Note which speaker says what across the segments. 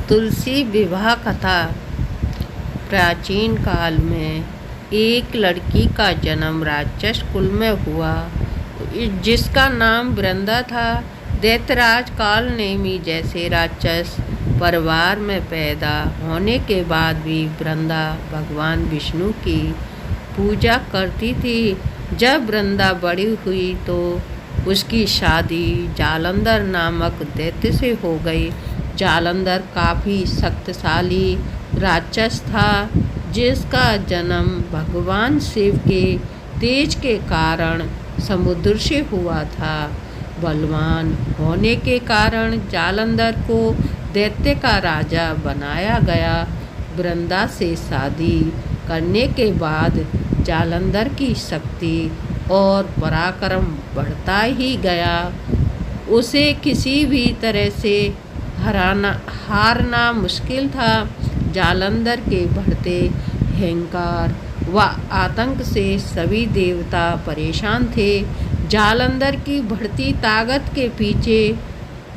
Speaker 1: तुलसी विवाह कथा। प्राचीन काल में एक लड़की का जन्म राक्षस कुल में हुआ, जिसका नाम वृंदा था। दैत्यराज काल नेमी जैसे राक्षस परिवार में पैदा होने के बाद भी वृंदा भगवान विष्णु की पूजा करती थी। जब वृंदा बड़ी हुई तो उसकी शादी जालंधर नामक दैत्य से हो गई। जालंधर काफ़ी शक्तिशाली राक्षस था, जिसका जन्म भगवान शिव के तेज के कारण समुद्र से हुआ था। बलवान होने के कारण जालंधर को दैत्य का राजा बनाया गया। वृंदा से शादी करने के बाद जालंधर की शक्ति और पराक्रम बढ़ता ही गया। उसे किसी भी तरह से हारना मुश्किल था। जालंधर के बढ़ते अहंकार व आतंक से सभी देवता परेशान थे। जालंधर की बढ़ती ताकत के पीछे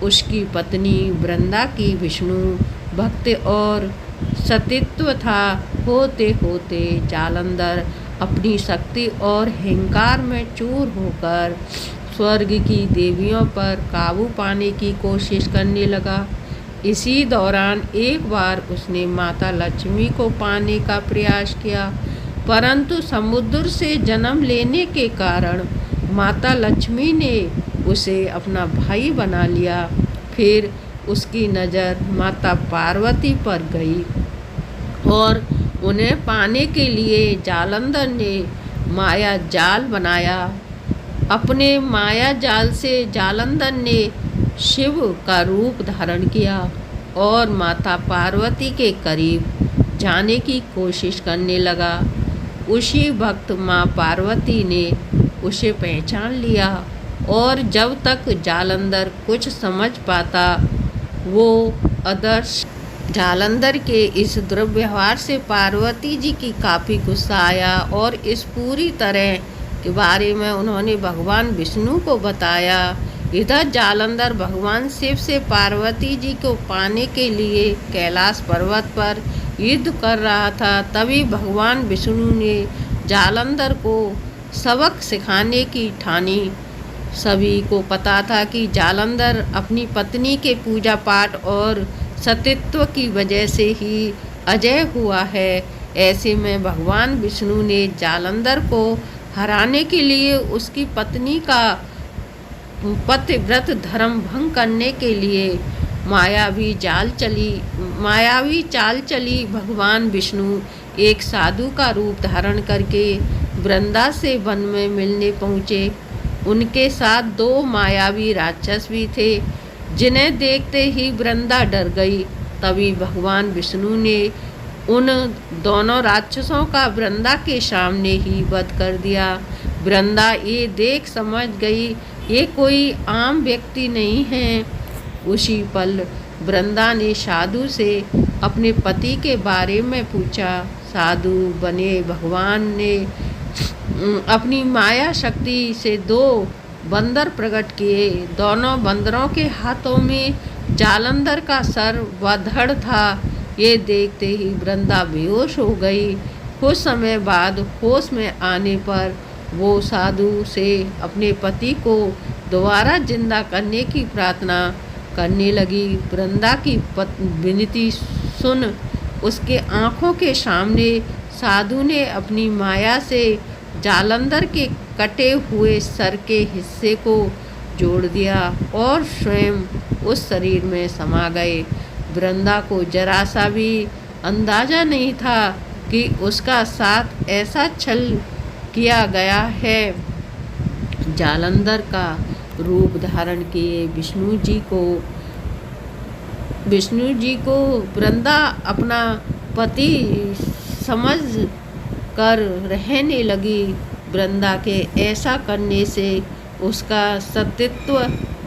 Speaker 1: उसकी पत्नी वृंदा की विष्णु भक्त और सतीत्व था। होते होते जालंधर अपनी शक्ति और अहंकार में चूर होकर स्वर्ग की देवियों पर काबू पाने की कोशिश करने लगा। इसी दौरान एक बार उसने माता लक्ष्मी को पाने का प्रयास किया, परंतु समुद्र से जन्म लेने के कारण माता लक्ष्मी ने उसे अपना भाई बना लिया। फिर उसकी नज़र माता पार्वती पर गई और उन्हें पाने के लिए जालंधर ने माया जाल बनाया। अपने माया जाल से जालंधर ने शिव का रूप धारण किया और माता पार्वती के करीब जाने की कोशिश करने लगा। उसी वक्त माँ पार्वती ने उसे पहचान लिया और जब तक जालंधर कुछ समझ पाता वो अदृश्य। जालंधर के इस दुर्व्यवहार से पार्वती जी की काफ़ी गुस्सा आया और इस पूरी तरह के बारे में उन्होंने भगवान विष्णु को बताया। इधर जालंधर भगवान शिव से पार्वती जी को पाने के लिए कैलाश पर्वत पर युद्ध कर रहा था। तभी भगवान विष्णु ने जालंधर को सबक सिखाने की ठानी। सभी को पता था कि जालंधर अपनी पत्नी के पूजा पाठ और सतीत्व की वजह से ही अजय हुआ है। ऐसे में भगवान विष्णु ने जालंधर को हराने के लिए उसकी पत्नी का पतिव्रत धर्म भंग करने के लिए मायावी चाल चली। भगवान विष्णु एक साधु का रूप धारण करके वृंदा से वन में मिलने पहुँचे। उनके साथ दो मायावी राक्षस भी थे, जिन्हें देखते ही वृंदा डर गई। तभी भगवान विष्णु ने उन दोनों राक्षसों का वृंदा के सामने ही वध कर दिया। वृंदा ये देख समझ गई ये कोई आम व्यक्ति नहीं है। उसी पल वृंदा ने साधु से अपने पति के बारे में पूछा। साधु बने भगवान ने अपनी माया शक्ति से दो बंदर प्रकट किए। दोनों बंदरों के हाथों में जालंधर का सर व धड़ था। ये देखते ही वृंदा बेहोश हो गई। कुछ समय बाद होश में आने पर वो साधु से अपने पति को दोबारा जिंदा करने की प्रार्थना करने लगी। वृंदा की विनती सुन उसके आँखों के सामने साधु ने अपनी माया से जालंधर के कटे हुए सर के हिस्से को जोड़ दिया और स्वयं उस शरीर में समा गए। वृंदा को जरा सा भी अंदाज़ा नहीं था कि उसका साथ ऐसा छल किया गया है। जालंधर का रूप धारण किए विष्णु जी को वृंदा अपना पति समझ कर रहने लगी। वृंदा के ऐसा करने से उसका सतीत्व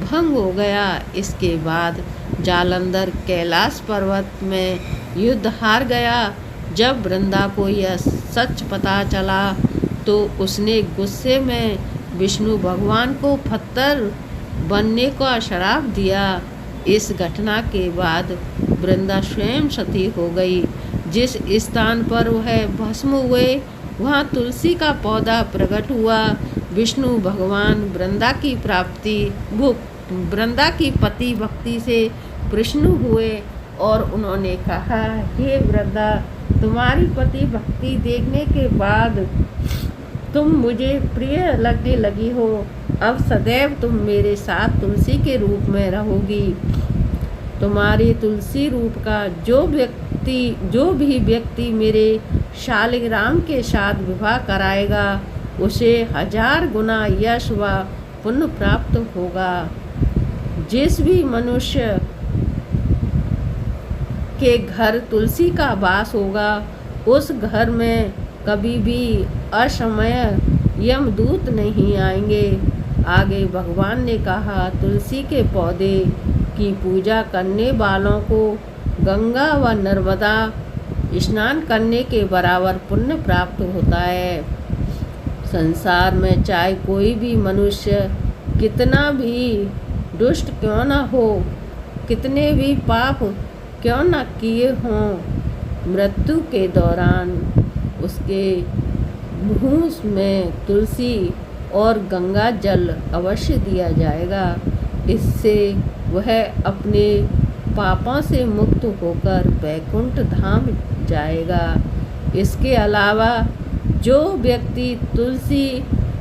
Speaker 1: भंग हो गया। इसके बाद जालंधर कैलाश पर्वत में युद्ध हार गया। जब वृंदा को यह सच पता चला तो उसने गुस्से में विष्णु भगवान को पत्थर बनने का श्राप दिया। इस घटना के बाद वृंदा स्वयं सती हो गई। जिस स्थान पर वह भस्म हुए वहाँ तुलसी का पौधा प्रकट हुआ। विष्णु भगवान वृंदा की वृंदा की पति भक्ति से प्रसन्न हुए और उन्होंने कहा, हे वृंदा, तुम्हारी पति भक्ति देखने के बाद तुम मुझे प्रिय लगने लगी हो। अब सदैव तुम मेरे साथ तुलसी के रूप में रहोगी। तुम्हारे तुलसी रूप का जो भी व्यक्ति मेरे शालिग्राम के साथ विवाह कराएगा उसे 1000 गुना यश व पुण्य प्राप्त होगा। जिस भी मनुष्य के घर तुलसी का वास होगा उस घर में कभी भी असमय यमदूत नहीं आएंगे। आगे भगवान ने कहा, तुलसी के पौधे की पूजा करने वालों को गंगा व नर्मदा स्नान करने के बराबर पुण्य प्राप्त होता है। संसार में चाहे कोई भी मनुष्य कितना भी दुष्ट क्यों न हो, कितने भी पाप क्यों न किए हों, मृत्यु के दौरान उसके मुंह में तुलसी और गंगा जल अवश्य दिया जाएगा। इससे वह अपने पापों से मुक्त होकर वैकुंठ धाम जाएगा। इसके अलावा जो व्यक्ति तुलसी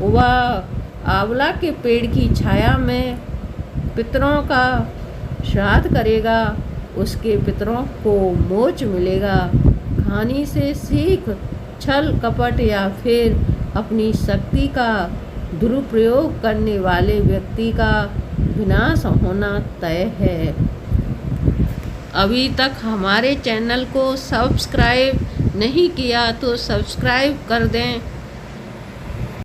Speaker 1: व आंवला के पेड़ की छाया में पितरों का श्राद्ध करेगा उसके पितरों को मोक्ष मिलेगा। कहानी से सीख छल कपट या फिर अपनी शक्ति का दुरुपयोग करने वाले व्यक्ति का विनाश होना तय है। अभी तक हमारे चैनल को सब्सक्राइब नहीं किया तो सब्सक्राइब कर दें